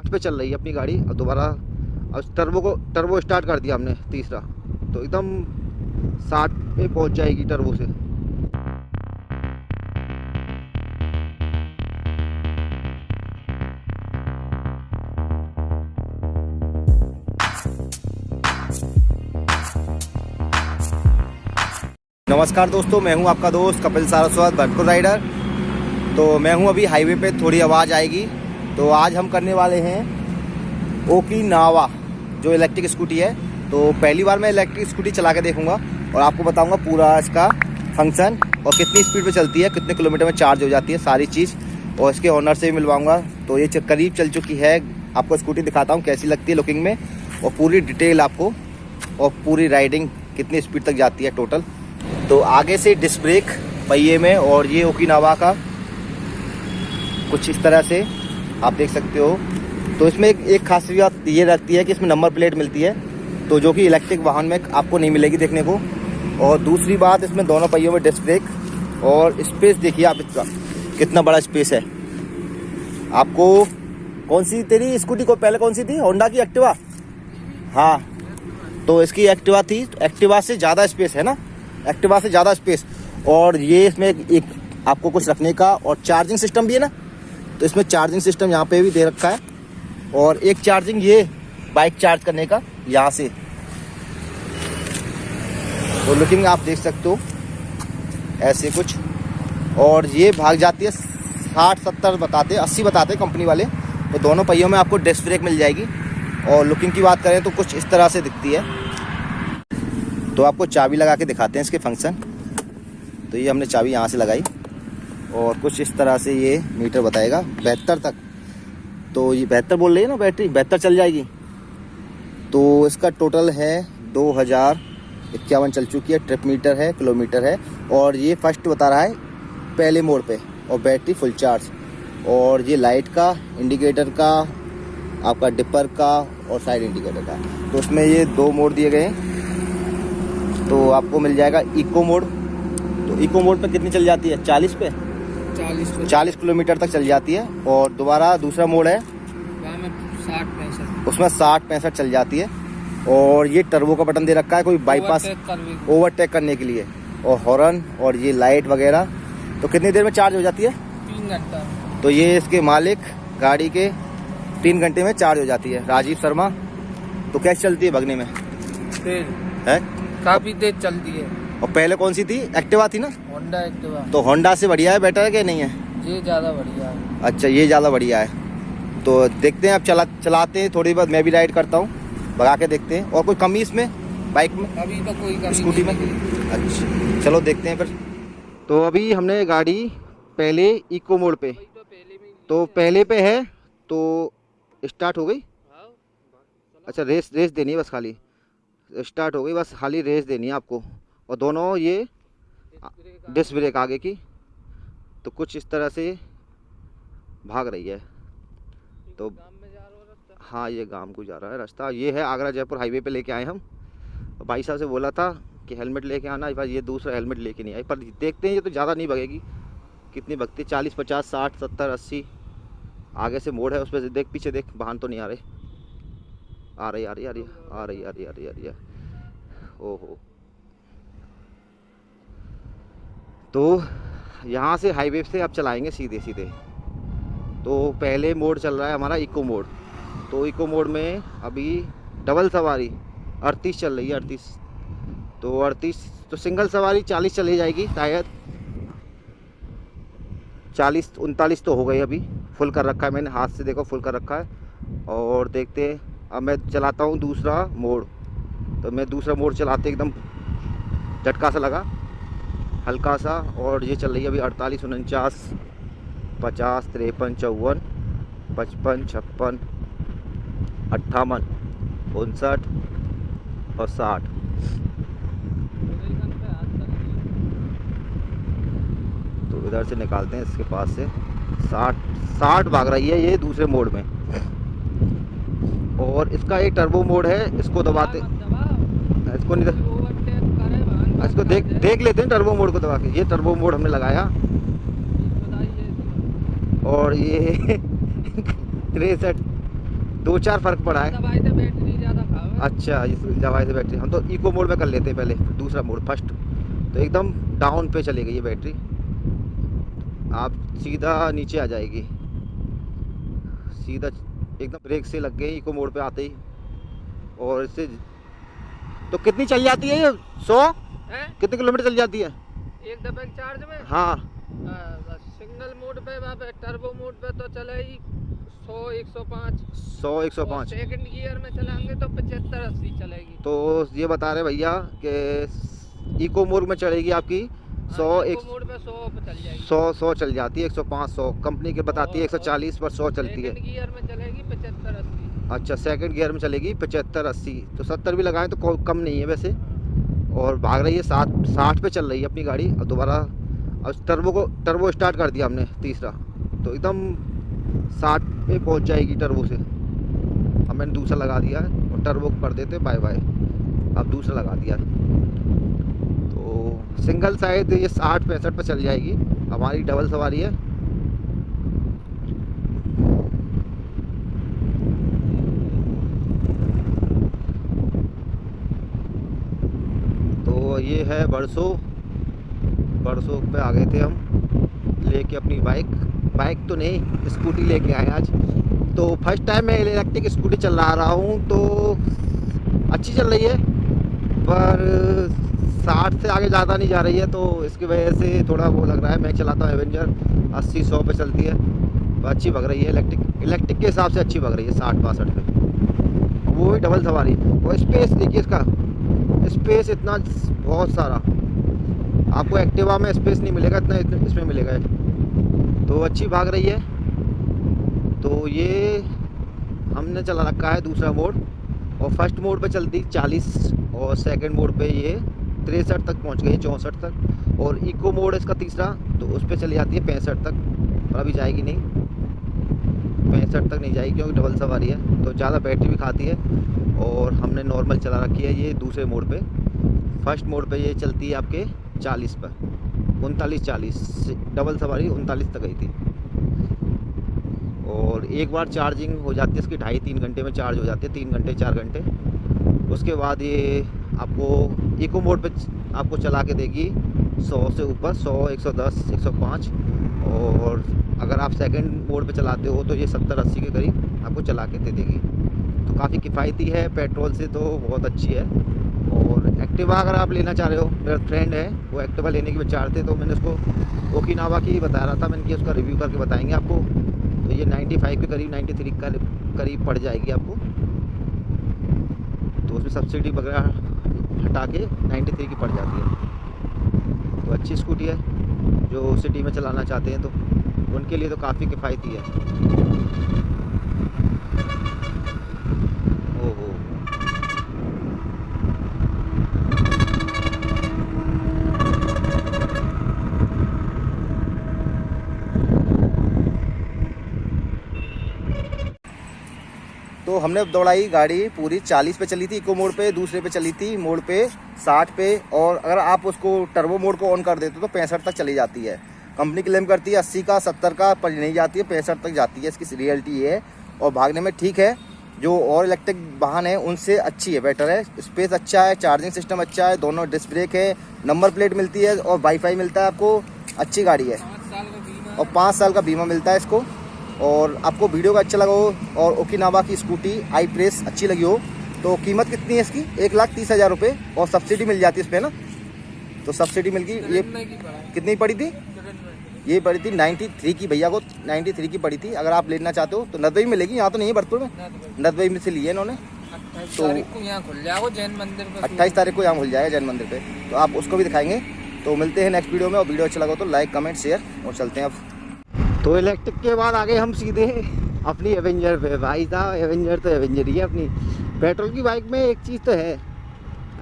60 पे चल रही है अपनी गाड़ी। अब दोबारा अब टर्बो स्टार्ट कर दिया हमने तीसरा, तो एकदम 60 पे पहुंच जाएगी टर्बो से। नमस्कार दोस्तों, मैं हूं आपका दोस्त कपिल सारस्वत भरतपुर राइडर। तो मैं हूं अभी हाईवे पे, थोड़ी आवाज़ आएगी। तो आज हम करने वाले हैं ओकिनावा, जो इलेक्ट्रिक स्कूटी है। तो पहली बार मैं इलेक्ट्रिक स्कूटी चला के देखूंगा और आपको बताऊंगा पूरा इसका फंक्शन और कितनी स्पीड पे चलती है, कितने किलोमीटर में चार्ज हो जाती है, सारी चीज़। और इसके ऑनर से भी मिलवाऊंगा। तो ये करीब चल चुकी है, आपको स्कूटी दिखाता हूँ कैसी लगती है लुकिंग में, और पूरी डिटेल आपको, और पूरी राइडिंग कितनी स्पीड तक जाती है टोटल। तो आगे से डिस्क ब्रेक पहिए में, और ये ओकिनावा का कुछ इस तरह से आप देख सकते हो। तो इसमें एक खासियत ये रहती है कि इसमें नंबर प्लेट मिलती है, तो जो कि इलेक्ट्रिक वाहन में आपको नहीं मिलेगी देखने को। और दूसरी बात, इसमें दोनों पहियों में डिस्क ब्रेक, और स्पेस देखिए आप इसका कितना बड़ा स्पेस है। आपको कौन सी तेरी स्कूटी को पहले कौन सी थी, होंडा की एक्टिवा? हाँ, तो इसकी एक्टिवा थी, एक्टिवा से ज़्यादा स्पेस है ना, एक्टिवा से ज़्यादा स्पेस। और ये इसमें एक आपको कुछ रखने का और चार्जिंग सिस्टम भी है ना, तो इसमें चार्जिंग सिस्टम यहाँ पे भी दे रखा है। और एक चार्जिंग ये बाइक चार्ज करने का यहाँ से। तो लुकिंग आप देख सकते हो ऐसे कुछ। और ये भाग जाती है 60-70 बताते, 80 बताते कंपनी वाले। तो दोनों पहियों में आपको डिस्क ब्रेक मिल जाएगी। और लुकिंग की बात करें तो कुछ इस तरह से दिखती है। तो आपको चाबी लगा के दिखाते हैं इसके फंक्शन। तो ये हमने चाबी यहाँ से लगाई, और कुछ इस तरह से ये मीटर बताएगा 72 तक। तो ये 72 बोल रही है ना बैटरी, 72 चल जाएगी। तो इसका टोटल है 2051 चल चुकी है। ट्रिप मीटर है, किलोमीटर है। और ये फर्स्ट बता रहा है पहले मोड़ पे, और बैटरी फुल चार्ज। और ये लाइट का, इंडिकेटर का, आपका डिपर का और साइड इंडिकेटर का। तो उसमें ये 2 मोड दिए गए हैं। तो आपको मिल जाएगा इको मोड। तो इको मोड पे कितनी चल जाती है, 40 पे 40 किलोमीटर तक चल जाती है। और दोबारा दूसरा मोड है, 60-65 उसमें 60-65 चल जाती है। और ये टर्बो का बटन दे रखा है, कोई बाईपास ओवरटेक करने के लिए। और हॉर्न और ये लाइट वगैरह। तो कितनी देर में चार्ज हो जाती है? 3 घंटा। तो ये इसके मालिक गाड़ी के 3 घंटे में चार्ज हो जाती है, राजीव शर्मा। तो कैसे चलती है भगने में? तेज है, काफी तेज चलती है। और पहले कौन सी थी, एक्टिवा थी ना? Honda Activa. तो होंडा से बढ़िया है, बेटर है कि नहीं है? ये ज्यादा बढ़िया है। अच्छा, ये ज़्यादा बढ़िया है। तो देखते हैं, अब चलाते हैं थोड़ी बहुत, मैं भी राइड करता हूँ, भगा के देखते हैं। और कोई कमी इसमें बाइक में, अभी तो कोई कमी स्कूटी में? अच्छा, चलो देखते हैं फिर। तो अभी हमने गाड़ी पहले इको मोड पे, तो पहले पे है, तो स्टार्ट हो गई। अच्छा, रेस देनी है बस, खाली स्टार्ट हो गई, बस खाली रेस देनी है आपको। और दोनों ये डिस्क ब्रेक आगे की, तो कुछ इस तरह से भाग रही है। तो हाँ, ये गांव को जा रहा है रास्ता। ये है आगरा जयपुर हाईवे पे लेके आए हम। भाई साहब से बोला था कि हेलमेट लेके आना, भाई ये दूसरा हेलमेट लेके नहीं आई। पर देखते हैं, ये तो ज़्यादा नहीं भगेगी। कितनी भगती, 40, 50, 60, 70, 80। आगे से मोड़ है, उस पर देख, पीछे देख, वाहन तो नहीं आ रहे। आ रही। ओहो। तो यहाँ से हाईवे से अब चलाएंगे सीधे। तो पहले मोड चल रहा है हमारा इको मोड। तो इको मोड में अभी डबल सवारी 38 चल रही है, 38। तो 38, तो सिंगल सवारी 40 चली जाएगी शायद। 40-39 तो हो गई अभी। फुल कर रखा है मैंने, हाथ से देखो फुल कर रखा है। और देखते हैं, अब मैं चलाता हूँ दूसरा मोड। तो मैं दूसरा मोड चलाते एकदम झटका सा लगा, हल्का सा। और ये चल रही है अभी 48, 49, 50, 53, 54, 55, 56, 58, 59 और 60। तो इधर से निकालते हैं इसके पास से। 60 भाग रही है ये दूसरे मोड में। और इसका एक टर्बो मोड है, इसको दबाते, इसको नहीं, इसको देख लेते हैं टर्बो मोड को दबा के। ये टर्बो मोड हमने लगाया। और ये 63 2-4 फर्क पड़ा है। दवाई से बैटरी ज़्यादा खावे। अच्छा, इस दवाई से बैटरी हम तो इको मोड में कर लेते हैं पहले, दूसरा मोड फर्स्ट तो एकदम डाउन पे चलेगी ये बैटरी, आप सीधा नीचे आ जाएगी, सीधा एकदम ब्रेक से लग गई इको मोड पे आते ही। और इससे तो कितनी चल जाती है ये 100 कितने किलोमीटर चल जाती है एक दफे चार्ज में? हाँ सिंगल मोड पे, टर्बो मोड पे तो चलेगी 100-105। 100-105। सेकंड गियर में चलाएंगे तो 75-80 चलेगी। तो ये बता रहे भैया कि इको मोड में चलेगी आपकी 100 मोड पे 100 पे चल जाएगी। 100 चल जाती है, 105-100 कंपनी के बताती है, 140 पर 100 चलती है। सेकंड गियर में चलेगी 75-80। अच्छा, सेकंड गियर में चलेगी 75-80, तो 70 भी लगाएं तो कम नहीं है वैसे। और भाग रही है 60 पे चल रही है अपनी गाड़ी। और दोबारा अब टर्बो स्टार्ट कर दिया हमने तीसरा, तो एकदम 60 पे पहुंच जाएगी टर्बो से। अब मैंने दूसरा लगा दिया है और टर्बो कर देते बाय बाय, अब दूसरा लगा दिया। तो सिंगल शायद ये 60-65 पे चल जाएगी, हमारी डबल सवारी है। तो ये है बरसों पे आ गए थे हम लेके अपनी बाइक तो नहीं, स्कूटी लेके आए आज। तो फर्स्ट टाइम मैं इलेक्ट्रिक स्कूटी चला रहा हूँ, तो अच्छी चल रही है पर 60 से आगे ज़्यादा नहीं जा रही है, तो इसकी वजह से थोड़ा वो लग रहा है। मैं चलाता हूँ एवेंजर, 80-100 पे चलती है, तो अच्छी भग रही है। इलेक्ट्रिक के हिसाब से अच्छी भग रही है 60-62 पे। वो ही डबल सवारी। और स्पेस देखिए इसका, स्पेस इतना बहुत सारा, आपको एक्टिवा में स्पेस नहीं मिलेगा इतना इसमें मिलेगा। तो अच्छी भाग रही है। तो ये हमने चला रखा है दूसरा मोड, और फर्स्ट मोड पे चलती 40 और सेकंड मोड पे ये 63 तक पहुंच गई, 64 तक। और इको मोड है इसका तीसरा, तो उस पर चली जाती है 65 तक, पर अभी जाएगी नहीं, 65 तक नहीं जाएगी क्योंकि डबल सवारी है, तो ज़्यादा बैटरी भी खाती है। और हमने नॉर्मल चला रखी है ये दूसरे मोड पे। फर्स्ट मोड पे ये चलती है आपके 40 पर, 39-40, डबल सवारी 39 तक गई थी। और एक बार चार्जिंग हो जाती है इसकी 2.5-3 घंटे में चार्ज हो जाती है, 3 घंटे 4 घंटे। उसके बाद ये आपको इको मोड पे आपको चला के देगी 100 से ऊपर, 100, 110, 105। और अगर आप सेकंड मोड पे चलाते हो तो ये 70-80 के करीब आपको चला के दे देगी। तो काफ़ी किफ़ायती है, पेट्रोल से तो बहुत अच्छी है। और एक्टिवा अगर आप लेना चाह रहे हो, मेरा फ्रेंड है वो एक्टिवा लेने की विचार थे, तो मैंने उसको ओकिनावा की बता रहा था, मैंने कि उसका रिव्यू करके बताएंगे आपको। तो ये 95 के करीब, 93 का करीब पड़ जाएगी आपको। तो उसमें सब्सिडी वगैरह हटा के 93 की पड़ जाती है। तो अच्छी स्कूटी है, जो सिटी में चलाना चाहते हैं तो उनके लिए तो काफ़ी किफ़ायती है। ओहो, तो हमने दौड़ाई गाड़ी पूरी 40 पे चली थी इको मोड पे, दूसरे पे चली थी मोड पे 60 पे। और अगर आप उसको टर्बो मोड को ऑन कर देते हो तो 65 तक चली जाती है। कंपनी क्लेम करती है 80 का, 70 का, पर नहीं जाती है, 65 तक जाती है। इसकी रियलिटी ये है। और भागने में ठीक है, जो और इलेक्ट्रिक वाहन है उनसे अच्छी है, बेटर है। स्पेस अच्छा है, चार्जिंग सिस्टम अच्छा है, दोनों डिस्क ब्रेक है, नंबर प्लेट मिलती है और वाईफाई मिलता है आपको। अच्छी गाड़ी है 5 साल का बीमा और 5 साल का बीमा मिलता है इसको। और आपको वीडियो का अच्छा लगा हो और ओकिनावा की स्कूटी आई प्रेस अच्छी लगी हो, तो कीमत कितनी है इसकी? 1,30,000 रुपये। और सब्सिडी मिल जाती है इस पर ना, तो सब्सिडी मिल गई। ये कितनी पड़ी थी? ये पड़ी थी 93 की, भैया को 93 की पड़ी थी। अगर आप लेना चाहते हो तो 90 में मिलेगी, यहाँ तो नहीं है भरतपुर में, 90 में से लिए इन्होंने। 28 तो तारीख को यहाँ खुल जाएगा जैन मंदिर पे। 28 तारीख को यहाँ खुल जाएगा जैन मंदिर पे, तो आप उसको भी दिखाएंगे। तो मिलते हैं नेक्स्ट वीडियो में, और वीडियो अच्छा लगा तो लाइक कमेंट शेयर, और चलते हैं अब। तो इलेक्ट्रिक के बाद आगे हम सीधे अपनी एवेंजर पे। भाई साहब, एवेंजर तो एवेंजर ही है अपनी। पेट्रोल की बाइक में एक चीज़ तो है,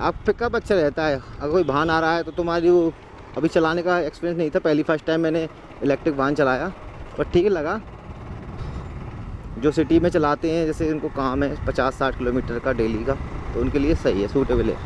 आप पिकअप अच्छा रहता है। अगर कोई वाहन आ रहा है तो तुम्हारी वो अभी चलाने का एक्सपीरियंस नहीं था, पहली फर्स्ट टाइम मैंने इलेक्ट्रिक वाहन चलाया, पर ठीक लगा। जो सिटी में चलाते हैं, जैसे इनको काम है 50-60 किलोमीटर का डेली का, तो उनके लिए सही है, सूटेबल है।